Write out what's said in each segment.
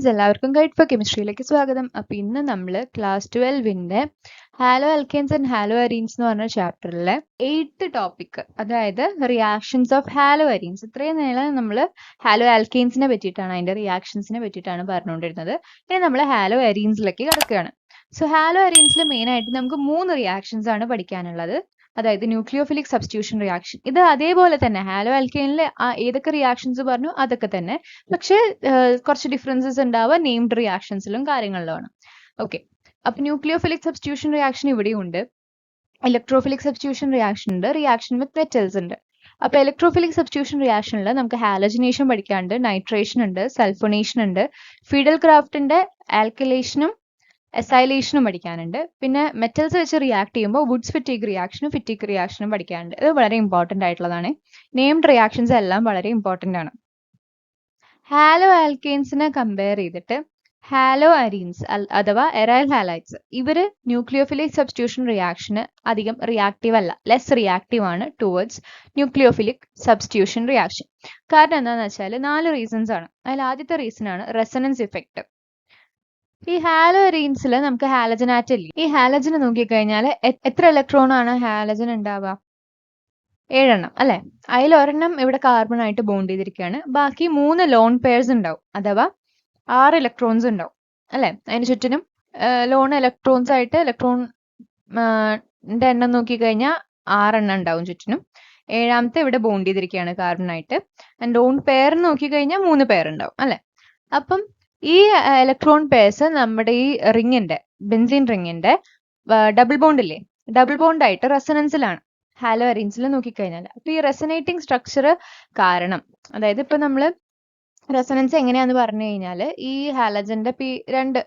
Friends, എല്ലാവർക്കും guide four കെമിസ്ട്രിയിലേക്ക് സ്വാഗതം. അപ്പോൾ ഇന്ന് നമ്മൾ ക്ലാസ് 12ന്റെ halo alkanes and halo arenes എന്ന് പറഞ്ഞ ചാപ്റ്ററിലെ 8th ടോപ്പിക്, അതായത് റിയാക്ഷൻസ് ഓഫ് ഹാലോ അരീൻസ്. ഇത്രയും നേരം നമ്മൾ ഹാലോ ആൽക്കെയിൻസിനെ പറ്റിയിട്ടാണ്, അതിന്റെ റിയാക്ഷൻസിനെ പറ്റിയിട്ടാണ് പറഞ്ഞുകൊണ്ടിരുന്നത്. ഇനി നമ്മൾ ഹാലോ അരീൻസിലേക്ക് കടക്കുകയാണ്. സോ ഹാലോ അരീൻസിൽ മെയിൻ ആയിട്ട് നമുക്ക് 3 റിയാക്ഷൻസ് ആണ് പഠിക്കാനുള്ളത്. അതായത് ന്യൂക്ലിയോഫിലിക് സബ്സ്റ്റിറ്റ്യൂഷൻ റിയാക്ഷൻ. ഇത് അതേപോലെ തന്നെ ഹാലോ ആൽക്കെയിനിൽ ഏതൊക്കെ റിയാക്ഷൻസ് പറഞ്ഞു അതൊക്കെ തന്നെ, പക്ഷേ കുറച്ച് ഡിഫറൻസസ് ഉണ്ടാവുക നെയിംഡ് റിയാക്ഷൻസിലും കാര്യങ്ങളിലുമാണ്. ഓക്കെ, അപ്പൊ ന്യൂക്ലിയോഫിലിക് സബ്സ്റ്റിറ്റ്യൂഷൻ റിയാക്ഷൻ ഇവിടെയും ഉണ്ട്, ഇലക്ട്രോഫിലിക് സബ്സ്റ്റിറ്റ്യൂഷൻ റിയാക്ഷൻ ഉണ്ട്, റിയാക്ഷൻ വിത്ത് മെറ്റൽസ് ഉണ്ട്. അപ്പൊ ഇലക്ട്രോഫിലിക് സബ്സ്റ്റിറ്റ്യൂഷൻ റിയാക്ഷനിൽ നമുക്ക് ഹാലജനേഷൻ പഠിക്കാനുണ്ട്, നൈട്രേഷൻ ഉണ്ട്, സൾഫോണേഷൻ ഉണ്ട്, ഫീഡൽ ക്രാഫ്റ്റിന്റെ ആൽക്കലേഷനും എസൈലേഷനും പഠിക്കാനുണ്ട്. പിന്നെ മെറ്റൽസ് വെച്ച് റിയാക്ട് ചെയ്യുമ്പോൾ വുഡ്സ് ഫിറ്റിക് റിയാക്ഷനും പഠിക്കാനുണ്ട്. ഇത് വളരെ ഇമ്പോർട്ടന്റ് ആയിട്ടുള്ളതാണ്. നെയിംഡ് റിയാക്ഷൻസ് എല്ലാം വളരെ ഇമ്പോർട്ടന്റ് ആണ്. ഹാലോ ആൽക്കെയിൻസിനെ കമ്പയർ ചെയ്തിട്ട് ഹാലോ അരീൻസ് അഥവാ എറൈൽ ഹാലൈറ്റ്സ്, ഇവര് ന്യൂക്ലിയോഫിലിക് സബ്സ്റ്റിറ്റ്യൂഷൻ റിയാക്ഷന് അധികം റിയാക്റ്റീവ് അല്ല, ലെസ് റിയാക്റ്റീവ് ആണ് ടുവേർഡ്സ് ന്യൂക്ലിയോഫിലിക് സബ്സ്റ്റിറ്റ്യൂഷൻ റിയാക്ഷൻ. കാരണം എന്താണെന്ന് വെച്ചാൽ 4 റീസൺസ് ആണ്. അതിൽ ആദ്യത്തെ റീസൺ ആണ് റെസൊണൻസ് ഇഫക്റ്റ്. ഈ ഹാലോ അരീൻസിൽ നമുക്ക് ഹാലജൻ ആറ്റം ഇല്ലേ, ഈ ഹാലജന് നോക്കിക്കഴിഞ്ഞാൽ എത്ര ഇലക്ട്രോൺ ആണ് ഹാലജൻ ഉണ്ടാവുക? 7 എണ്ണം അല്ലെ. അതിൽ ഒരെണ്ണം ഇവിടെ കാർബൺ ആയിട്ട് ബോണ്ട് ചെയ്തിരിക്കുകയാണ്, ബാക്കി 3 ലോൺ പെയർസ് ഉണ്ടാവും, അഥവാ 6 ഇലക്ട്രോൺസ് ഉണ്ടാവും അല്ലെ. അതിന് ചുറ്റിനും ലോൺ ഇലക്ട്രോൺസ് ആയിട്ട് ഇലക്ട്രോണിന്റെ എണ്ണം നോക്കിക്കഴിഞ്ഞാൽ 6 എണ്ണം ഉണ്ടാവും ചുറ്റിനും. 7ാമത്തെ ഇവിടെ ബോണ്ട് ചെയ്തിരിക്കുകയാണ് കാർബൺ ആയിട്ട്. ലോൺ പെയർ നോക്കിക്കഴിഞ്ഞാൽ 3 പെയർ ഉണ്ടാവും അല്ലെ. അപ്പം ഈ ഇലക്ട്രോൺ പെയർസ് നമ്മുടെ ഈ റിങ്ങിന്റെ, ബെൻസീൻ റിങ്ങിന്റെ ഡബിൾ ബോണ്ട് ഇല്ലേ, ഡബിൾ ബോണ്ട് ആയിട്ട് റെസൊണൻസിലാണ് ഹാലോ അരീൻസിൽ നോക്കിക്കഴിഞ്ഞാൽ. അപ്പൊ ഈ റെസൊനേറ്റിംഗ് സ്ട്രക്ചർ കാരണം, അതായത് ഇപ്പൊ നമ്മള് റെസൊനൻസ് എങ്ങനെയാന്ന് പറഞ്ഞു കഴിഞ്ഞാൽ, ഈ ഹാലജന്റെ 2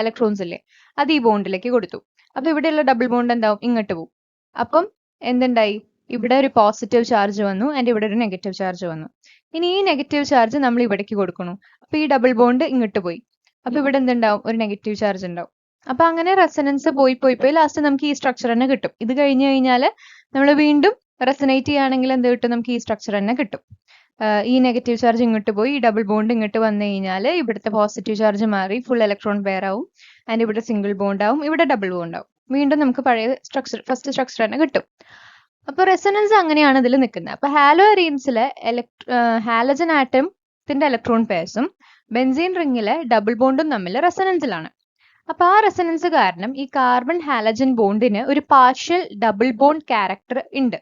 ഇലക്ട്രോൺസ് ഇല്ലേ, അത് ഈ ബോണ്ടിലേക്ക് കൊടുത്തു. അപ്പൊ ഇവിടെയുള്ള ഡബിൾ ബോണ്ട് എന്താവും, ഇങ്ങോട്ട് പോകും. അപ്പം എന്തുണ്ടായി, ഇവിടെ ഒരു പോസിറ്റീവ് ചാർജ് വന്നു ആൻഡ് ഇവിടെ ഒരു നെഗറ്റീവ് ചാർജ് വന്നു. ഇനി ഈ നെഗറ്റീവ് ചാർജ് നമ്മൾ ഇവിടേക്ക് കൊടുക്കണം. അപ്പൊ ഈ ഡബിൾ ബോണ്ട് ഇങ്ങോട്ട് പോയി. അപ്പൊ ഇവിടെ എന്തുണ്ടാവും, ഒരു നെഗറ്റീവ് ചാർജ് ഉണ്ടാവും. അപ്പൊ അങ്ങനെ റെസൊനൻസ് പോയി ലാസ്റ്റ് നമുക്ക് ഈ സ്ട്രക്ചർ തന്നെ കിട്ടും. ഇത് കഴിഞ്ഞു കഴിഞ്ഞാൽ നമ്മൾ വീണ്ടും റെസൊനേറ്റ് ചെയ്യുകയാണെങ്കിൽ എന്ത് കിട്ടും, നമുക്ക് ഈ സ്ട്രക്ചർ തന്നെ കിട്ടും. ഈ നെഗറ്റീവ് ചാർജ് ഇങ്ങോട്ട് പോയി, ഈ ഡബിൾ ബോണ്ട് ഇങ്ങോട്ട് വന്നു കഴിഞ്ഞാൽ ഇവിടുത്തെ പോസിറ്റീവ് ചാർജ് മാറി ഫുൾ ഇലക്ട്രോൺ പെയർ ആവും ആൻഡ് ഇവിടെ സിംഗിൾ ബോണ്ട് ആവും, ഇവിടെ ഡബിൾ ബോണ്ട് ആവും. വീണ്ടും നമുക്ക് പഴയ സ്ട്രക്ചർ, ഫസ്റ്റ് സ്ട്രക്ചർ തന്നെ കിട്ടും. അപ്പൊ റെസൊനൻസ് അങ്ങനെയാണ് ഇതിൽ നിൽക്കുന്നത്. അപ്പൊ ഹാലോ അരീൻസിലെ ഹാലജൻ ആറ്റത്തിന്റെ ഇലക്ട്രോൺ പെയർസും ബെൻസീൻ റിങ്ങിലെ ഡബിൾ ബോണ്ടും തമ്മിൽ റെസൊനൻസിലാണ്. അപ്പൊ ആ റെസൊനൻസ് കാരണം ഈ കാർബൺ ഹാലജൻ ബോണ്ടിന് ഒരു പാർഷ്യൽ ഡബിൾ ബോണ്ട് ക്യാരക്ടർ ഉണ്ട്.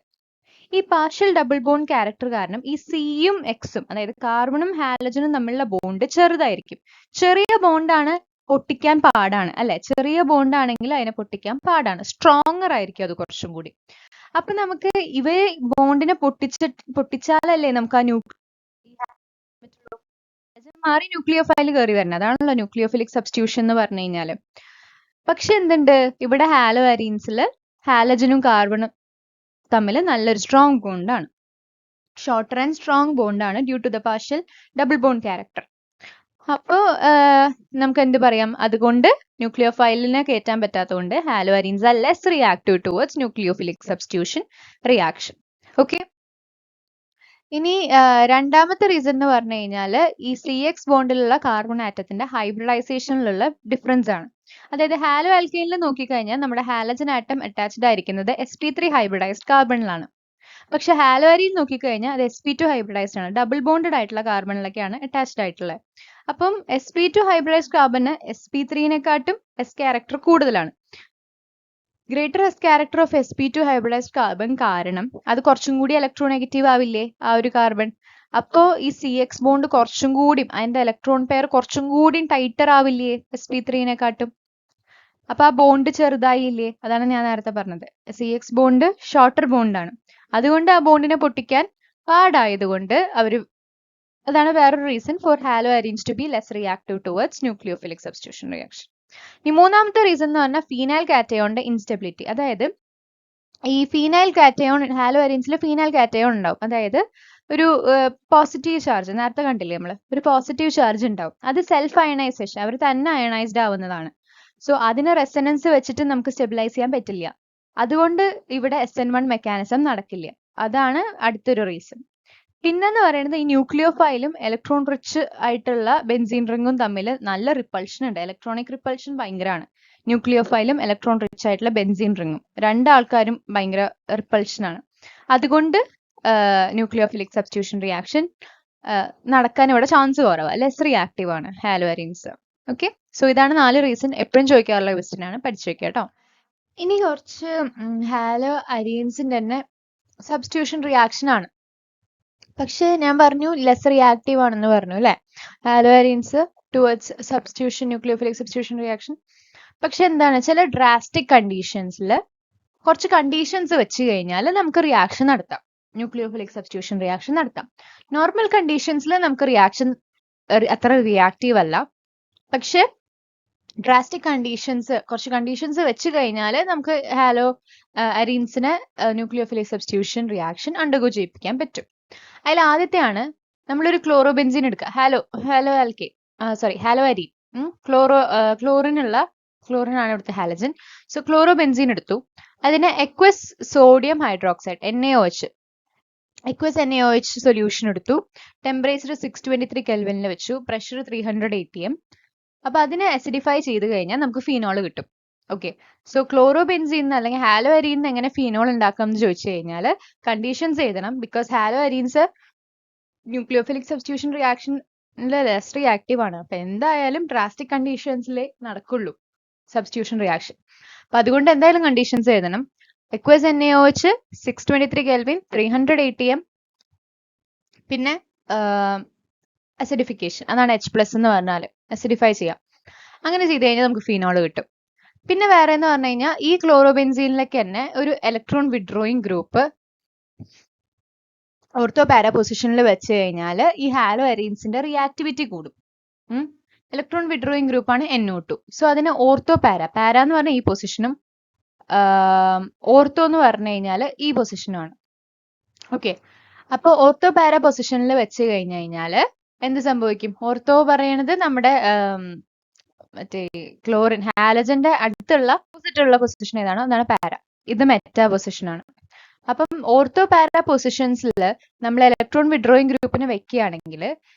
ഈ പാർഷ്യൽ ഡബിൾ ബോണ്ട് ക്യാരക്ടർ കാരണം ഈ സിയും എക്സും, അതായത് കാർബണും ഹാലജനും തമ്മിലുള്ള ബോണ്ട് ചെറുതായിരിക്കും. ചെറിയ ബോണ്ടാണ്, പൊട്ടിക്കാൻ പാടാണ് അല്ലെ. ചെറിയ ബോണ്ട് ആണെങ്കിൽ അതിനെ പൊട്ടിക്കാൻ പാടാണ്, സ്ട്രോങ്ങർ ആയിരിക്കും അത് കുറച്ചും കൂടി. അപ്പൊ നമുക്ക് ഇവയെ ബോണ്ടിനെ പൊട്ടിച്ചാലല്ലേ നമുക്ക് ആ മാറി ന്യൂക്ലിയോഫൈൽ കയറി വരുന്നത്. അതാണല്ലോ ന്യൂക്ലിയോഫിലിക് സബ്സ്റ്റിറ്റ്യൂഷൻ എന്ന് പറഞ്ഞു കഴിഞ്ഞാല്. പക്ഷെ എന്തുണ്ട്, ഇവിടെ ഹാലോ അരീൻസിൽ ഹാലജനും കാർബണും തമ്മിൽ നല്ലൊരു സ്ട്രോങ് ബോണ്ടാണ്, ഷോർട്ടർ ആൻഡ് സ്ട്രോങ് ബോണ്ടാണ് due to the partial double bond character. അപ്പോ നമുക്ക് എന്ത് പറയാം, അതുകൊണ്ട് ന്യൂക്ലിയോഫൈലിനെ കയറ്റാൻ പറ്റാത്തതുകൊണ്ട് halo arenes are less reactive towards nucleophilic substitution reaction. Okay, ഇനി രണ്ടാമത്തെ റീസൺ എന്ന് പറഞ്ഞു കഴിഞ്ഞാൽ ഈ CX ബോണ്ടിലുള്ള കാർബൺ ആറ്റത്തിന്റെ ഹൈബ്രിഡൈസേഷനിലുള്ള ഡിഫറൻസ് ആണ്. അതായത് ഹാലോ ആൽക്കെയിനിൽ നോക്കിക്കഴിഞ്ഞാൽ നമ്മുടെ ഹാലജൻ ആറ്റം അറ്റാച്ച്ഡ് ആയിരിക്കുന്നത് sp3 ഹൈബ്രിഡൈസ്ഡ് കാർബണിലാണ്. പക്ഷെ ഹാലോ അരീൻ നോക്കിക്കഴിഞ്ഞാൽ അത് sp2 ഹൈബ്രിഡൈസ്ഡ് ആണ്, ഡബിൾ ബോണ്ടഡ് ആയിട്ടുള്ള കാർബണിലൊക്കെയാണ് അറ്റാച്ച്ഡ് ആയിട്ടുള്ളത്. അപ്പം sp2 ഹൈബ്രിഡൈസ്ഡ് കാർബണിന് sp3നെക്കാട്ടും S ക്യാരക്ടർ കൂടുതലാണ്. Greater S character of sp2 hybridised carbon കാരണം അത് കുറച്ചും കൂടി ഇലക്ട്രോനെഗറ്റീവ് ആവില്ലേ ആ ഒരു കാർബൺ. അപ്പോ ഈ CX ബോണ്ട് കുറച്ചും കൂടി, അതിന്റെ ഇലക്ട്രോൺ പെയർ കുറച്ചും കൂടി ടൈറ്റർ ആവില്ലേ sp3നെക്കാട്ടും. അപ്പൊ ആ ബോണ്ട് ചെറുതായില്ലേ, അതാണ് ഞാൻ നേരത്തെ പറഞ്ഞത്. CX ബോണ്ട് ഷോർട്ടർ ബോണ്ടാണ്, അതുകൊണ്ട് ആ ബോണ്ടിനെ പൊട്ടിക്കാൻ പാടായതുകൊണ്ട് അതാണ് വേറൊരു reason for halo arenes to be less reactive towards nucleophilic substitution reaction. ഈ മൂന്നാമത്തെ റീസൺ എന്ന് പറഞ്ഞാൽ ഫീനൈൽ കാറ്റയോണിന്റെ ഇൻസ്റ്റബിലിറ്റി. അതായത് ഈ ഫീനൈൽ കാറ്റയോൺ, ഹാലോ അരീൻസിൽ ഫീനൈൽ കാറ്റയോൺ ഉണ്ടാവും, അതായത് ഒരു പോസിറ്റീവ് ചാർജ്, നേരത്തെ കണ്ടില്ലേ നമ്മൾ, ഒരു പോസിറ്റീവ് ചാർജ് ഉണ്ടാവും. അത് സെൽഫ് അയണൈസേഷൻ, അവർ തന്നെ അയണൈസ്ഡ് ആവുന്നതാണ്. സോ അതിന് റെസൊനൻസ് വെച്ചിട്ട് നമുക്ക് സ്റ്റെബിലൈസ് ചെയ്യാൻ പറ്റില്ല, അതുകൊണ്ട് ഇവിടെ SN1 മെക്കാനിസം നടക്കില്ല. അതാണ് അടുത്തൊരു റീസൺ. പിന്നെന്ന് പറയുന്നത് ഈ ന്യൂക്ലിയോഫൈലും ഇലക്ട്രോൺ റിച്ച് ആയിട്ടുള്ള ബെൻസീൻ റിങ്ങും തമ്മിൽ നല്ല റിപ്പൾഷൻ ഉണ്ട്. ഇലക്ട്രോണിക് റിപ്പൾഷൻ ഭയങ്കരമാണ്. ന്യൂക്ലിയോഫൈലും ഇലക്ട്രോൺ റിച്ച് ആയിട്ടുള്ള ബെൻസീൻ റിങ്ങും രണ്ടാൾക്കാരും ഭയങ്കര റിപ്പൾഷൻ ആണ്. അതുകൊണ്ട് ന്യൂക്ലിയോഫിലിക് സബ്സ്റ്റിറ്റ്യൂഷൻ റിയാക്ഷൻ നടക്കാൻ ഇവിടെ ചാൻസ് കുറവാണ്. ലെസ് റിയാക്റ്റീവ് ആണ് ഹാലോ അരീൻസ്. ഓക്കെ, സോ ഇതാണ് 4 റീസൺ. എപ്പോഴും ചോദിക്കാറുള്ള ക്വസ്റ്റ്യൻ ആണ്, പഠിച്ചു വെക്കുക കേട്ടോ. ഇനി കുറച്ച് ഹാലോ അരീൻസിന്റെ തന്നെ സബ്സ്റ്റിറ്റ്യൂഷൻ റിയാക്ഷൻ ആണ്. പക്ഷെ ഞാൻ പറഞ്ഞു ലെസ് റിയാക്റ്റീവ് ആണെന്ന് പറഞ്ഞു അല്ലെ, halo arenes towards substitution nucleophilic substitution reaction. പക്ഷെ എന്താണ്, ചില ഡ്രാസ്റ്റിക് കണ്ടീഷൻസിൽ കുറച്ച് കണ്ടീഷൻസ് വെച്ച് കഴിഞ്ഞാൽ നമുക്ക് റിയാക്ഷൻ നടത്താം, ന്യൂക്ലിയോഫിലിക് സബ്സ്റ്റിറ്റ്യൂഷൻ റിയാക്ഷൻ നടത്താം. നോർമൽ കണ്ടീഷൻസിൽ നമുക്ക് റിയാക്ഷൻ അത്ര റിയാക്റ്റീവ് അല്ല. പക്ഷെ ഡ്രാസ്റ്റിക് കണ്ടീഷൻസ്, കുറച്ച് കണ്ടീഷൻസ് വെച്ച് കഴിഞ്ഞാൽ നമുക്ക് ഹാലോ അരീൻസിനെ ന്യൂക്ലിയോഫിലിക് സബ്സ്റ്റിറ്റ്യൂഷൻ റിയാക്ഷൻ അണ്ടർഗോ ചെയ്യിപ്പിക്കാൻ പറ്റും. അതിൽ ആദ്യത്തെയാണ്, നമ്മളൊരു ക്ലോറോബെൻസീൻ എടുക്കുക, ഹാലോ അരീൻ. ക്ലോറിൻ ആണ് ഇവിടുത്തെ ഹാലജൻ. സോ ക്ലോറോബെൻസീൻ എടുത്തു, അതിനെ aqueous sodium hydroxide NaOH aqueous NaOH solution എടുത്തു, ടെമ്പറേച്ചർ 623 കെൽവിനിൽ വെച്ചു, പ്രഷർ 300 atm. അപ്പൊ അതിനെ അസിഡിഫൈ ചെയ്ത് കഴിഞ്ഞാൽ നമുക്ക് ഫീനോൾ കിട്ടും. ഓക്കെ, സോ ക്ലോറോബെൻസീൻ അല്ലെങ്കിൽ ഹാലോ അരീൻ എങ്ങനെ ഫീനോൾ ഉണ്ടാക്കാം എന്ന് ചോദിച്ചു കഴിഞ്ഞാൽ കണ്ടീഷൻസ് എഴുതണം. Because halo arenes nucleophilic substitution റിയാക്ഷനിൽ ലെസ് റിയാക്റ്റീവ് ആണ്. അപ്പൊ എന്തായാലും ഡ്രാസ്റ്റിക് കണ്ടീഷൻസിലേ നടക്കുള്ളൂ സബ്സ്റ്റിറ്റ്യൂഷൻ റിയാക്ഷൻ. അപ്പൊ അതുകൊണ്ട് എന്തായാലും കണ്ടീഷൻസ് എഴുതണം. എക്വസ് NaOH 623 കെൽവിൻ 300 atm, പിന്നെ അസിഡിഫിക്കേഷൻ, അതാണ് H+ എന്ന് പറഞ്ഞാൽ അസിഡിഫൈ ചെയ്യാം. അങ്ങനെ ചെയ്ത് കഴിഞ്ഞാൽ നമുക്ക് ഫീനോൾ കിട്ടും. പിന്നെ വേറെ എന്ന് പറഞ്ഞു കഴിഞ്ഞാൽ ഈ ക്ലോറോബെൻസീനിലേക്ക് തന്നെ ഒരു ഇലക്ട്രോൺ വിഡ്രോയിങ് ഗ്രൂപ്പ് ഓർത്തോ പാര പൊസിഷനിൽ വെച്ച് കഴിഞ്ഞാൽ ഈ ഹാലോ അരീൻസിന്റെ റിയാക്ടിവിറ്റി കൂടും. ഇലക്ട്രോൺ വിഡ്രോയിങ് ഗ്രൂപ്പാണ് NO2. സോ അതിന് ഓർത്തോ പാര എന്ന് പറഞ്ഞാൽ ഈ പൊസിഷനും ഓർത്തോ എന്ന് പറഞ്ഞു കഴിഞ്ഞാൽ ഈ പൊസിഷനുമാണ്. ഓക്കെ, അപ്പൊ ഓർത്തോ പാര പൊസിഷനിൽ വെച്ച് കഴിഞ്ഞു കഴിഞ്ഞാൽ എന്ത് സംഭവിക്കും? ഓർത്തോ പറയണത് നമ്മുടെ മറ്റേ ക്ലോറിൻ ഹാലജന്റെ അടുത്തുള്ള ഓപ്പോസിറ്റുള്ള പൊസിഷൻ ഏതാണോ അതാണ് പാര. ഇത് മെറ്റാ പൊസിഷൻ ആണ്. അപ്പം ഓർത്തോ പാര പൊസിഷൻസിൽ നമ്മൾ ഇലക്ട്രോൺ വിഡ്രോയിങ് ഗ്രൂപ്പിന് വെക്കുകയാണെങ്കിൽ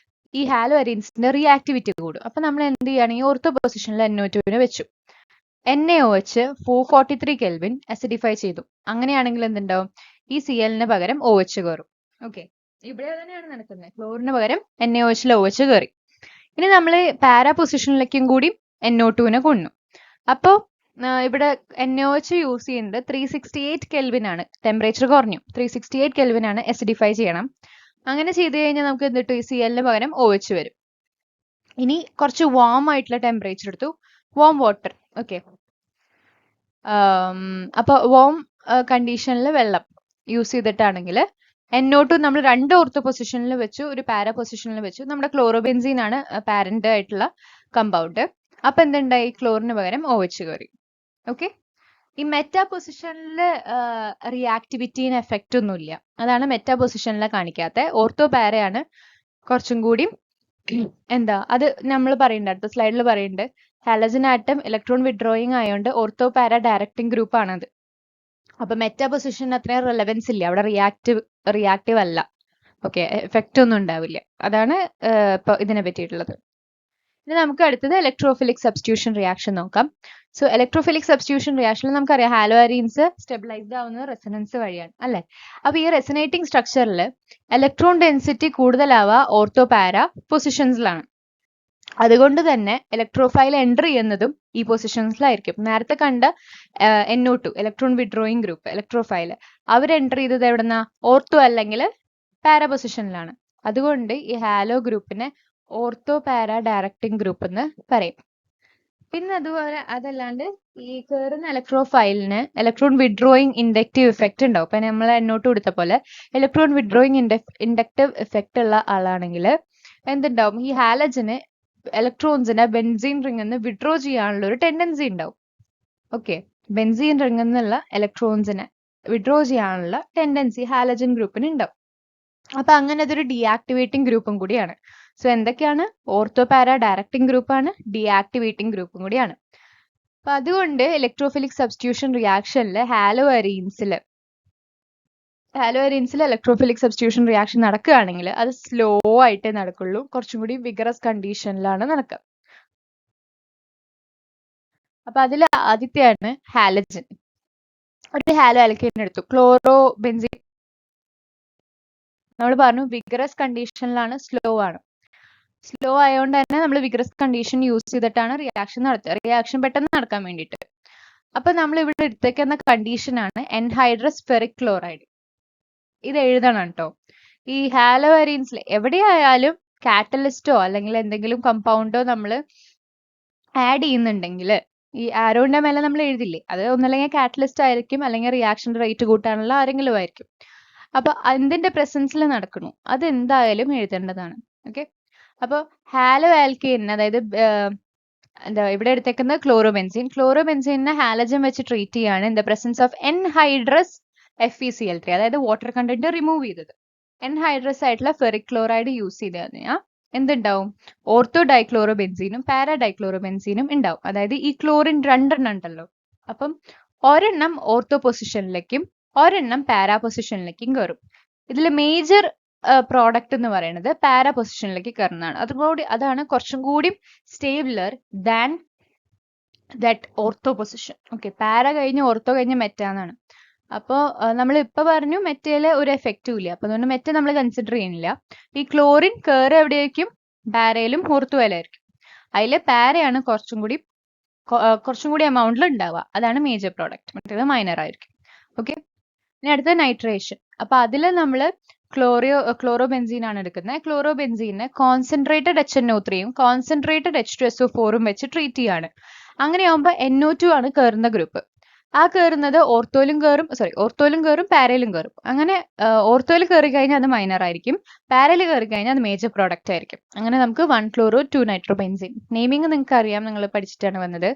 ഈ ഹാലോ അരീൻസിന്റെ റിയാക്ടിവിറ്റി കൂടും. അപ്പൊ നമ്മൾ എന്ത് ചെയ്യുകയാണെങ്കിൽ ഓർത്തോ പൊസിഷനിൽ NO2 വെച്ചു, NaOH 443 കെൽവിൻ അസിഡിഫൈ ചെയ്തു. അങ്ങനെയാണെങ്കിൽ എന്തുണ്ടാവും? ഈ Cl പകരം OH കയറും. ഓക്കെ, ഇവിടെ തന്നെയാണ് നടക്കുന്നത്. ക്ലോറിന് പകരം NaOH OH കയറി. ഇനി നമ്മൾ പാര പൊസിഷനിലേക്കും കൂടി NO2 കൊണ്ടു. അപ്പോൾ ഇവിടെ NaOH യൂസ് ചെയ്യുന്നത് 368 കെൽവിൻ ആണ്. ടെമ്പറേച്ചർ കുറഞ്ഞു, 368 കെൽവിൻ ആണ്, അസിഡിഫൈ ചെയ്യണം. അങ്ങനെ ചെയ്ത് കഴിഞ്ഞാൽ നമുക്ക് എന്ത് കിട്ടും? ഈ Cl പകരം OH വരും. ഇനി കുറച്ച് വാം ആയിട്ടുള്ള ടെമ്പറേച്ചർ എടുത്തു, വാം വാട്ടർ. ഓക്കെ, അപ്പൊ വാം കണ്ടീഷനിൽ വെള്ളം യൂസ് ചെയ്തിട്ടാണെങ്കിൽ NO2 നമ്മൾ 2 ഓർത്തോ പൊസിഷനിൽ വെച്ചു, ഒരു പാര പൊസിഷനിൽ വെച്ചു. നമ്മുടെ ക്ലോറോബെൻസീൻ ആണ് പാരന്റ് ആയിട്ടുള്ള കമ്പൗണ്ട്. അപ്പൊ എന്തുണ്ടായി? ക്ലോറിന് പകരം OH കയറി. ഓക്കെ, ഈ മെറ്റാ പൊസിഷനിൽ റിയാക്ടിവിറ്റീന് എഫക്റ്റ് ഒന്നുമില്ല. അതാണ് മെറ്റാ പൊസിഷനിലെ കാണിക്കാത്ത. ഓർത്തോ പാരയാണ് കുറച്ചും കൂടി എന്താ, അത് നമ്മൾ പറയുന്നുണ്ട്, അടുത്ത സ്ലൈഡിൽ പറയുന്നുണ്ട്. ഹാലജൻ ആറ്റം ഇലക്ട്രോൺ വിഡ്രോയിങ് ആയതുകൊണ്ട് ഓർത്തോ പാര ഡയറക്റ്റിംഗ് ഗ്രൂപ്പ് ആണത്. അപ്പൊ മെറ്റാ പൊസിഷൻ അത്രയും റെലവൻസ് ഇല്ല, അവിടെ റിയാക്റ്റീവ് അല്ല. ഓക്കെ, എഫക്റ്റ് ഒന്നും ഉണ്ടാവില്ല. അതാണ് ഇപ്പൊ ഇതിനെ പറ്റിയിട്ടുള്ളത്. ഇനി നമുക്ക് അടുത്തത് ഇലക്ട്രോഫിലിക് സബ്സ്റ്റിറ്റ്യൂഷൻ റിയാക്ഷൻ നോക്കാം. സോ ഇലക്ട്രോഫിലിക് സബ്സ്റ്റിറ്റ്യൂഷൻ റിയാക്ഷനിൽ നമുക്കറിയാം ഹാലോ അരീൻസ് സ്റ്റെബിലൈസ്ഡ് ആവുന്നത് റെസനൻസ് വഴിയാണ് അല്ലെ. അപ്പൊ ഈ റെസനേറ്റിംഗ് സ്ട്രക്ചറിൽ ഇലക്ട്രോൺ ഡെൻസിറ്റി കൂടുതലാവുക ഓർത്തോ പാര പൊസിഷൻസിലാണ്. അതുകൊണ്ട് തന്നെ ഇലക്ട്രോഫൈൽ എൻ്റർ ചെയ്യുന്നതും ഈ പൊസിഷൻസിലായിരിക്കും. നേരത്തെ കണ്ട NO2 electron withdrawing group electrophile അവർ എൻ്റർ ചെയ്തത് എവിടെന്നാ? ഓർത്തോ അല്ലെങ്കിൽ പാര പൊസിഷനിലാണ്. അതുകൊണ്ട് ഈ ഹാലോ ഗ്രൂപ്പിനെ ഓർത്തോ പാര ഡയറക്റ്റിംഗ് ഗ്രൂപ്പ് എന്ന് പറയും. പിന്നെ അതുപോലെ അതല്ലാണ്ട് ഈ കയറുന്ന ഇലക്ട്രോഫൈലിന് ഇലക്ട്രോൺ വിഡ്രോയിങ് ഇൻഡക്റ്റീവ് ഇഫക്റ്റ് ഉണ്ടാവും. ഇപ്പൊ നമ്മൾ NO2 എടുത്ത പോലെ ഇലക്ട്രോൺ വിഡ്രോയിങ് ഇൻഡക്റ്റീവ് ഇഫക്റ്റ് ഉള്ള ആളാണെങ്കിൽ എന്തുണ്ടാവും? ഈ ഹാലജന് ഇലക്ട്രോൺസിനെ ബെൻസീൻ റിംഗിൽ നിന്ന് വിഡ്രോ ചെയ്യാനുള്ള ഒരു ടെൻഡൻസി ഉണ്ടാവും. ഓക്കെ, ബെൻസീൻ റിംഗിൽ നിന്നുള്ള ഇലക്ട്രോൺസിനെ വിഡ്രോ ചെയ്യാനുള്ള ടെൻഡൻസി ഹാലജൻ ഗ്രൂപ്പിന് ഉണ്ടാവും. അപ്പൊ അങ്ങനെ അതൊരു ഡീആക്ടിവേറ്റിംഗ് ഗ്രൂപ്പും കൂടിയാണ്. സോ എന്തൊക്കെയാണ്? ഓർത്തോ പാര ഡയറക്റ്റിംഗ് ഗ്രൂപ്പാണ്, ഡീആക്ടിവേറ്റിംഗ് ഗ്രൂപ്പും കൂടിയാണ്. അപ്പൊ അതുകൊണ്ട് ഇലക്ട്രോഫിലിക് സബ്സ്റ്റിറ്റ്യൂഷൻ റിയാക്ഷനിൽ ഹാലോ അരീൻസിൽ ഹാലോ അരീൻസിൽ ഇലക്ട്രോഫിലിക് സബ്സ്റ്റിറ്റ്യൂഷൻ റിയാക്ഷൻ നടക്കുകയാണെങ്കിൽ അത് സ്ലോ ആയിട്ടേ നടക്കുള്ളൂ, കുറച്ചും കൂടി വിഗറസ് കണ്ടീഷനിലാണ് നടക്കുക. അപ്പൊ അതിൽ ആദ്യത്തെയാണ് ഹാലജൻ. ഒരു ഹാലോ ആൽക്കൈൻ എടുത്തു, ക്ലോറോ ബെൻസീൻ. നമ്മൾ പറഞ്ഞു വിഗറസ് കണ്ടീഷനിലാണ്, സ്ലോ ആണ്. സ്ലോ ആയതുകൊണ്ട് തന്നെ നമ്മൾ വിഗറസ് കണ്ടീഷൻ യൂസ് ചെയ്തിട്ടാണ് റിയാക്ഷൻ നടത്തുക, റിയാക്ഷൻ പെട്ടെന്ന് നടക്കാൻ വേണ്ടിയിട്ട്. അപ്പൊ നമ്മൾ ഇവിടെ എടുത്തേക്കുന്ന കണ്ടീഷനാണ് എൻഹൈഡ്രസ് ഫെറിക് ക്ലോറൈഡ്. ഇത് എഴുതണം കേട്ടോ. ഈ ഹാലോ അരീൻസിൽ എവിടെയായാലും കാറ്റലിസ്റ്റോ അല്ലെങ്കിൽ എന്തെങ്കിലും കമ്പൗണ്ടോ നമ്മൾ ആഡ് ചെയ്യുന്നുണ്ടെങ്കിൽ ഈ ആരോന്റെ മേലെ നമ്മൾ എഴുതില്ലേ, അത് ഒന്നല്ലെങ്കിൽ കാറ്റലിസ്റ്റ് ആയിരിക്കും, അല്ലെങ്കിൽ റിയാക്ഷൻ റേറ്റ് കൂട്ടാനുള്ള ആരെങ്കിലും ആയിരിക്കും. അപ്പൊ എന്തിന്റെ പ്രസൻസിൽ നടക്കണു അത് എന്തായാലും എഴുതേണ്ടതാണ്. ഓക്കെ. അപ്പോൾ ഹാലോ ആൽക്കൈൻ, അതായത് എന്താ ഇവിടെ എടുത്തേക്കുന്നത് ക്ലോറോബെൻസീൻ. ക്ലോറോബെൻസീനെ ഹാലജൻ വെച്ച് ട്രീറ്റ് ചെയ്യാണ് in the presence of anhydrous FeCl3, അതായത് വാട്ടർ കണ്ടന്റ് റിമൂവ് ചെയ്തത്. എൻഹൈഡ്രസ് ആയിട്ടുള്ള ഫെറിക് ക്ലോറൈഡ് യൂസ് ചെയ്ത് കഴിഞ്ഞാൽ എന്തുണ്ടാവും? ഓർത്തോ ഡൈക്ലോറോബെൻസീനും പാരാ ഡൈക്ലോറോബെൻസീനും ഉണ്ടാവും. അതായത് ഈ ക്ലോറിൻ രണ്ടെണ്ണം ഉണ്ടല്ലോ, അപ്പം ഒരെണ്ണം ഓർത്തോ പൊസിഷനിലേക്കും ഒരെണ്ണം പാരാ പൊസിഷനിലേക്കും കയറും. ഇതിൽ മേജർ പ്രോഡക്റ്റ് എന്ന് പറയുന്നത് പാരാ പൊസിഷനിലേക്ക് കയറുന്നതാണ്. അതാണ് കുറച്ചും കൂടി stabler than that ortho position. Okay, para കഴിഞ്ഞ് ഓർത്തോ കഴിഞ്ഞ് മെറ്റാന്നാണ്. അപ്പോൾ നമ്മൾ ഇപ്പൊ പറഞ്ഞു മെറ്റയില് ഒരു എഫക്റ്റും ഇല്ല, അപ്പൊ അതുകൊണ്ട് മെറ്റ നമ്മൾ കൺസിഡർ ചെയ്യുന്നില്ല. ഈ ക്ലോറിൻ കയറി എവിടെയായിരിക്കും? പാരയിലും ഓർത്തോയിലായിരിക്കും. അതില് പാരയാണ് കുറച്ചും കൂടി എമൗണ്ടിൽ ഉണ്ടാവുക, അതാണ് മേജർ പ്രോഡക്റ്റ്, മറ്റേത് മൈനർ ആയിരിക്കും. ഓക്കെ. ഇനി അടുത്ത നൈട്രേഷൻ. അപ്പൊ അതില് നമ്മൾ ക്ലോറോബെൻസീൻ ആണ് എടുക്കുന്നത്. ക്ലോറോബെൻസീനെ കോൺസെൻട്രേറ്റഡ് HNO3യും കോൺസെൻട്രേറ്റഡ് H2SO4ഉം വെച്ച് ട്രീറ്റ് ചെയ്യാണ്. അങ്ങനെയാകുമ്പോൾ NO2 ആണ് കയറുന്ന ഗ്രൂപ്പ്. ആ കയറുന്നത് ഓർത്തോയിലും കയറും പാരയിലും കയറും. അങ്ങനെ ഓർത്തോയിൽ കയറി കഴിഞ്ഞാൽ അത് മൈനർ ആയിരിക്കും, പാരയിൽ കയറി കഴിഞ്ഞാൽ അത് മേജർ പ്രോഡക്റ്റ് ആയിരിക്കും. അങ്ങനെ നമുക്ക് 1-chloro-2-nitrobenzene. നെയിമിങ് നിങ്ങൾക്ക് അറിയാം, നിങ്ങൾ പഠിച്ചിട്ടാണ് വന്നത്.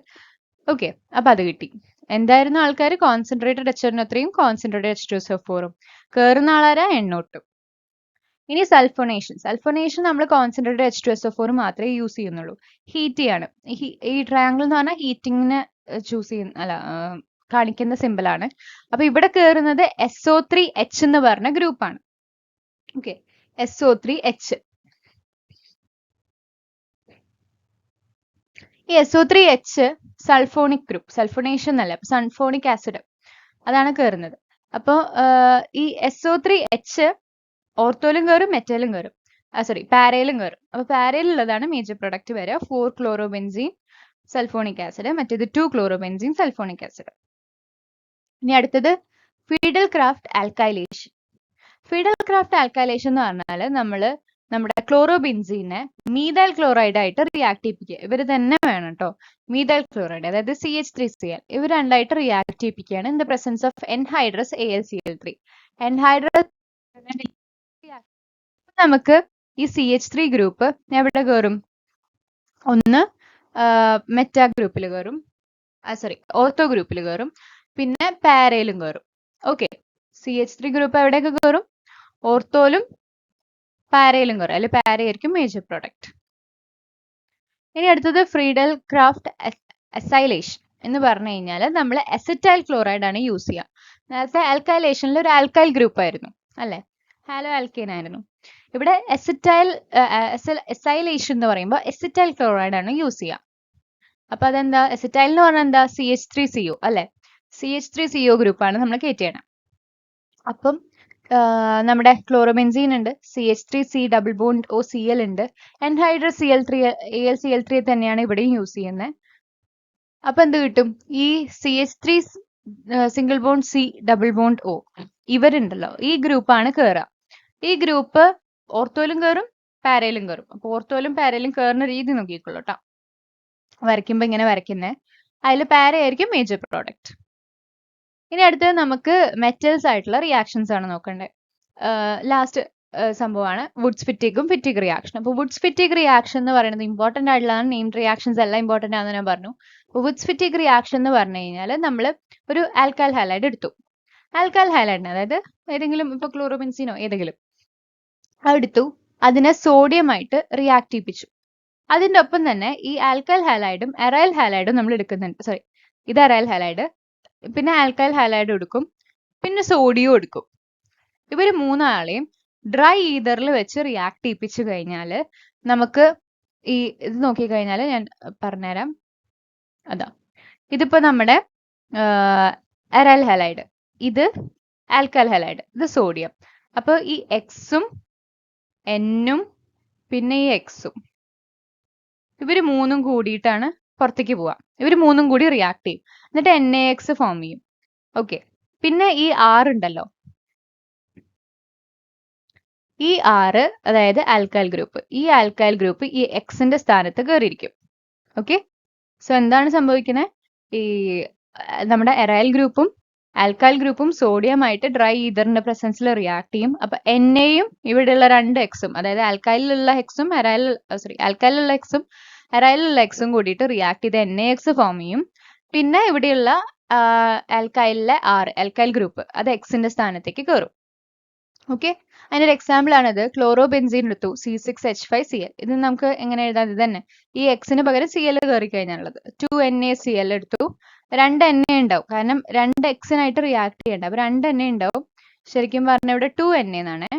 ഓക്കെ, അപ്പൊ അത് കിട്ടി. എന്തായിരുന്നു ആൾക്കാർ? കോൺസെൻട്രേറ്റഡ് HNO3യും കോൺസെൻട്രേറ്റഡ് H2SO4ഉം. കയറുന്ന ആളാരാ? NO2. ഇനി സൾഫോണേഷൻ നമ്മൾ കോൺസെൻട്രേറ്റഡ് H2SO4 മാത്രമേ യൂസ് ചെയ്യുന്നുള്ളൂ. ഹീറ്റ് ചെയ്യാണ്. ഈ ട്രയാങ്കിൾ എന്ന് പറഞ്ഞാൽ ഹീറ്റിങ്ങിന് കാണിക്കുന്ന സിമ്പിൾ ആണ്. അപ്പൊ ഇവിടെ കയറുന്നത് SO3H എന്ന് പറഞ്ഞ ഗ്രൂപ്പാണ്. Okay, SO3H. ഈ SO3H സൾഫോണിക് ഗ്രൂപ്പ്, സൾഫോണേഷൻ അല്ല, സൾഫോണിക് ആസിഡ് അതാണ് കയറുന്നത്. അപ്പോൾ ഈ SO3H ഓർത്തോയിലും കയറും മെറ്റയിലും കയറും, പാരയിലും കയറും. അപ്പൊ പാരയിലുള്ളതാണ് മേജർ പ്രൊഡക്റ്റ് വരിക. 4-chlorobenzene സൾഫോണിക് ആസിഡ്, മറ്റേത് 2-chlorobenzene സൾഫോണിക് ആസിഡ്. ഇനി അടുത്തത് Friedel Crafts alkylation. Friedel Crafts alkylation എന്ന് പറഞ്ഞാൽ നമ്മുടെ ക്ലോറോബെൻസീനെ മീഥൈൽ ക്ലോറൈഡ് ആയിട്ട് റിയാക്ട് ചെയ്യിപ്പിക്കുക. ഇവർ തന്നെ വേണം കേട്ടോ. മീഥൈൽ ക്ലോറൈഡ്, അതായത് CH3Cl, ഇവർ രണ്ടായിട്ട് റിയാക്ട് ചെയ്യിപ്പിക്കുകയാണ് in the presence of anhydrous AlCl3. Anhydrous നമുക്ക് ഈ CH3 ഗ്രൂപ്പ് എവിടെ കയറും? ഒന്ന് മെറ്റാ ഗ്രൂപ്പിൽ കയറും, ഓർത്തോ ഗ്രൂപ്പിൽ കയറും, പിന്നെ പാരയിലും കയറും. ഓക്കെ, CH3 ഗ്രൂപ്പ് എവിടെയൊക്കെ കയറും? ഓർത്തോയിലും പാരയിലും കയറും, അല്ലെങ്കിൽ പാരയായിരിക്കും മേജർ പ്രോഡക്റ്റ്. ഇനി അടുത്തത് ഫ്രീഡൽ ക്രാഫ്റ്റ് അസൈലേഷൻ എന്ന് പറഞ്ഞു കഴിഞ്ഞാൽ നമ്മൾ അസറ്റൈൽ ക്ലോറൈഡ് ആണ് യൂസ് ചെയ്യുക. നേരത്തെ ആൽക്കൈലേഷനിൽ ഒരു ആൽക്കൈൽ ഗ്രൂപ്പ് ആയിരുന്നു അല്ലെ, ഹാലോ ആൽക്കൈൻ ആയിരുന്നു. ഇവിടെ അസൈലേഷൻ എന്ന് പറയുമ്പോൾ അസറ്റൈൽ ക്ലോറൈഡ് ആണ് യൂസ് ചെയ്യുക. അപ്പൊ അതെന്താ? അസറ്റൈൽ എന്ന് പറഞ്ഞാൽ എന്താ? CH3CO അല്ലെ, CH3CO ഗ്രൂപ്പാണ് നമ്മൾ കയറ്റിയാണ്. അപ്പം നമ്മുടെ ക്ലോറോബെൻസീൻ ഉണ്ട്, CH3C ഡബിൾ ബോണ്ട് OCl ഉണ്ട്, എൻഹൈഡ്രസ് AlCl3 തന്നെയാണ് ഇവിടെയും യൂസ് ചെയ്യുന്നത്. അപ്പൊ എന്ത് കിട്ടും? ഈ CH3 single bond C double bond O ഇവരുണ്ടല്ലോ, ഈ ഗ്രൂപ്പാണ് കയറുക. ഈ ഗ്രൂപ്പ് ഓർത്തോയിലും കയറും പാരയിലും കയറും. അപ്പൊ ഓർത്തോയിലും പാരയിലും കയറുന്ന രീതി നോക്കിക്കോളൂ കേട്ടോ. വരയ്ക്കുമ്പോ ഇങ്ങനെ വരയ്ക്കുന്നേ. അതിൽ പാരയായിരിക്കും മേജർ പ്രോഡക്റ്റ്. ഇനി അടുത്തത് നമുക്ക് മെറ്റൽസ് ആയിട്ടുള്ള റിയാക്ഷൻസ് ആണ് നോക്കേണ്ടത്. ലാസ്റ്റ് സംഭവമാണ് വുഡ്സ് ഫിറ്റിഗും ഫിറ്റിഗ് റിയാക്ഷൻ. അപ്പോൾ വുഡ്സ് ഫിറ്റിഗ് റിയാക്ഷൻ എന്ന് പറയുന്നത് ഇമ്പോർട്ടന്റ് ആയിട്ടുള്ളതാണ്. നെയിംഡ് റിയാക്ഷൻസ് എല്ലാം ഇമ്പോർട്ടന്റ് ആണെന്ന് ഞാൻ പറഞ്ഞു. വുഡ്സ് ഫിറ്റിഗ് റിയാക്ഷൻ എന്ന് പറഞ്ഞു കഴിഞ്ഞാൽ നമ്മൾ ഒരു ആൽക്കൈൽ ഹാലൈഡ് എടുത്തു. ആൽക്കൈൽ ഹൈലൈഡിന്, അതായത് ഏതെങ്കിലും ഇപ്പൊ ക്ലോറോബെൻസീനോ ഏതെങ്കിലും എടുത്തു, അതിനെ സോഡിയമായിട്ട് റിയാക്ട് ചെയ്യിപ്പിച്ചു. അതിന്റെ ഒപ്പം തന്നെ ഈ ആൽക്കൈൽ ഹാലൈഡും അറൈൽ ഹാലൈഡും നമ്മൾ എടുക്കുന്നുണ്ട്. ഇത് അറൈൽ ഹാലൈഡ്, പിന്നെ ആൽക്കൈൽ ഹാലൈഡ് എടുക്കും, പിന്നെ സോഡിയം എടുക്കും. ഇവര് മൂന്നാളെയും ഡ്രൈ ഈതറിൽ വെച്ച് റിയാക്ട് ചെയ്യിപ്പിച്ചു കഴിഞ്ഞാൽ നമുക്ക് ഈ ഇത് നോക്കിക്കഴിഞ്ഞാൽ ഞാൻ പറഞ്ഞുതരാം. അതാ ഇതിപ്പോ നമ്മുടെ അരൈൽ ഹാലൈഡ്, ഇത് ആൽക്കൽ ഹാലൈഡ്, ഇത് സോഡിയം. അപ്പൊ ഈ എക്സും എന്നും പിന്നെ ഈ എക്സും ഇവര് മൂന്നും കൂടിയിട്ടാണ് പുറത്തേക്ക് പോവാം. ഇവര് മൂന്നും കൂടി റിയാക്ട് ചെയ്യും, എന്നിട്ട് NaX ഫോം ചെയ്യും. ഓക്കെ, പിന്നെ ഈ R ഉണ്ടല്ലോ, ഈ R അതായത് ആൽക്കൈൽ ഗ്രൂപ്പ്, ഈ ആൽക്കൈൽ ഗ്രൂപ്പ് ഈ എക്സിന്റെ സ്ഥാനത്ത് കയറിയിരിക്കും. ഓക്കെ, സോ എന്താണ് സംഭവിക്കുന്നത്? ഈ നമ്മുടെ എറൈൽ ഗ്രൂപ്പും ആൽക്കൈൽ ഗ്രൂപ്പും സോഡിയമായിട്ട് ഡ്രൈ ഈതറിന്റെ പ്രസൻസിൽ റിയാക്ട് ചെയ്യും. അപ്പൊ എന്നെയും ഇവിടെയുള്ള രണ്ട് എക്സും, അതായത് ആൽക്കൈലിലുള്ള എക്സും ആൽക്കൈലിലുള്ള എക്സും എറൈലിലുള്ള എക്സും കൂടിയിട്ട് റിയാക്ട് ചെയ്ത് NaX ഫോം ചെയ്യും. പിന്നെ ഇവിടെയുള്ള ആൽക്കൈലിലെ ആൽക്കൈൽ ഗ്രൂപ്പ് അത് എക്സിന്റെ സ്ഥാനത്തേക്ക് കയറും. ഓക്കെ, അതിന്റെ ഒരു എക്സാമ്പിൾ ആണിത്. ക്ലോറോബെൻസീൻ എടുത്തു, C6H5Cl. ഇത് നമുക്ക് എങ്ങനെ എഴുതാം? ഇത് തന്നെ, ഈ എക്സിന് പകരം Cl കയറി കഴിഞ്ഞാലുള്ളത്. 2NaCl എടുത്തു, 2 Na ഉണ്ടാവും, കാരണം 2 എക്സിനായിട്ട് റിയാക്ട് ചെയ്യണ്ട, അപ്പൊ 2 Na ഉണ്ടാവും. ശരിക്കും പറഞ്ഞ ഇവിടെ 2Na എന്നാണ്,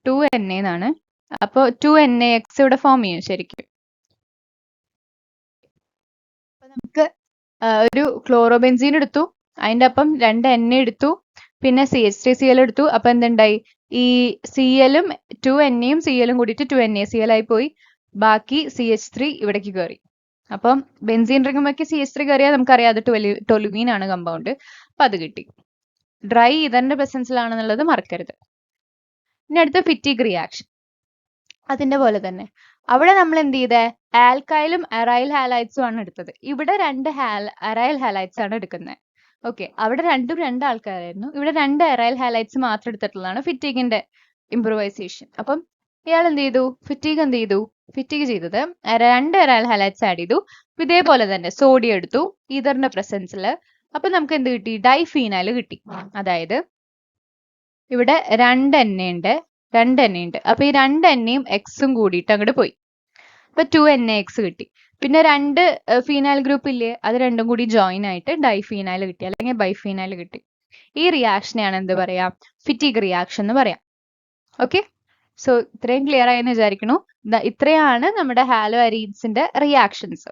2Na എന്നാണ്. അപ്പൊ 2NaX ഇവിടെ ഫോം ചെയ്യും ശരിക്കും. അപ്പൊ നമുക്ക് ഒരു ക്ലോറോബെൻസീൻ എടുത്തു, അതിന്റെ ഒപ്പം 2 Na എടുത്തു, പിന്നെ CH3Cl എടുത്തു. അപ്പൊ എന്തുണ്ടായി? ഈ Clഉം 2Naയും Clഉം കൂടിയിട്ട് 2NaCl ആയി പോയി. ബാക്കി CH3 ഇവിടേക്ക് കയറി. അപ്പം ബെൻസീൻ റിങ്ങുമ്പോ CH3 കയറിയാൽ നമുക്കറിയാം അത് ടൊലുമീൻ ആണ് കമ്പൗണ്ട്. അപ്പൊ അത് കിട്ടി. ഡ്രൈ ഈതറിന്റെ പ്രസൻസിലാണെന്നുള്ളത് മറക്കരുത്. ഇനി അടുത്ത ഫിറ്റിക് റിയാക്ഷൻ. അതിന്റെ പോലെ തന്നെ അവിടെ നമ്മൾ എന്ത് ചെയ്തേ? ആൽക്കൈലും അറൈൽ ഹാലൈഡ്സും ആണ് എടുത്തത്. ഇവിടെ 2 അറൈൽ ഹാലൈഡ്സ് ആണ് എടുക്കുന്നത്. ഓക്കെ, അവിടെ രണ്ടും 2 ആൾക്കാരായിരുന്നു, ഇവിടെ 2 അറൈൽ ഹാലൈഡ്സ് മാത്രം എടുത്തിട്ടുള്ളതാണ് ഫിറ്റിഗിന്റെ ഇംപ്രൂവൈസേഷൻ. അപ്പം ഇയാൾ എന്ത് ചെയ്തു? ഫിറ്റിഗ് എന്ത് ചെയ്തു? ഫിറ്റിഗ് ചെയ്തത് 2 അറൈൽ ഹാലൈഡ്സ് ആഡ് ചെയ്തു. ഇതേപോലെ തന്നെ സോഡിയം എടുത്തു ഈതറിന്റെ പ്രസൻസിൽ. അപ്പൊ നമുക്ക് എന്ത് കിട്ടി? ഡൈഫീനൈൽ കിട്ടി. അതായത് ഇവിടെ 2 Na ഉണ്ട്, 2 Na ഉണ്ട്. അപ്പൊ ഈ 2 Naയും എക്സും കൂടിയിട്ട് അങ്ങോട്ട് പോയി. അപ്പൊ 2NaX കിട്ടി. പിന്നെ 2 ഫീനൈൽ ഗ്രൂപ്പ് ഇല്ലേ, അത് രണ്ടും കൂടി ജോയിൻ ആയിട്ട് ഡൈഫീനൈൽ കിട്ടി, അല്ലെങ്കിൽ ബൈഫീനൈൽ കിട്ടി. ഈ റിയാക്ഷനെയാണ് എന്ത് പറയാം? ഫിറ്റിക് റിയാക്ഷൻ എന്ന് പറയാം. ഓക്കെ, സോ ഇത്രയും ക്ലിയർ ആയെന്ന് വിചാരിക്കുന്നു. ഇത്രയാണ് നമ്മുടെ ഹാലോ അരീൻസിന്റെ റിയാക്ഷൻസ്.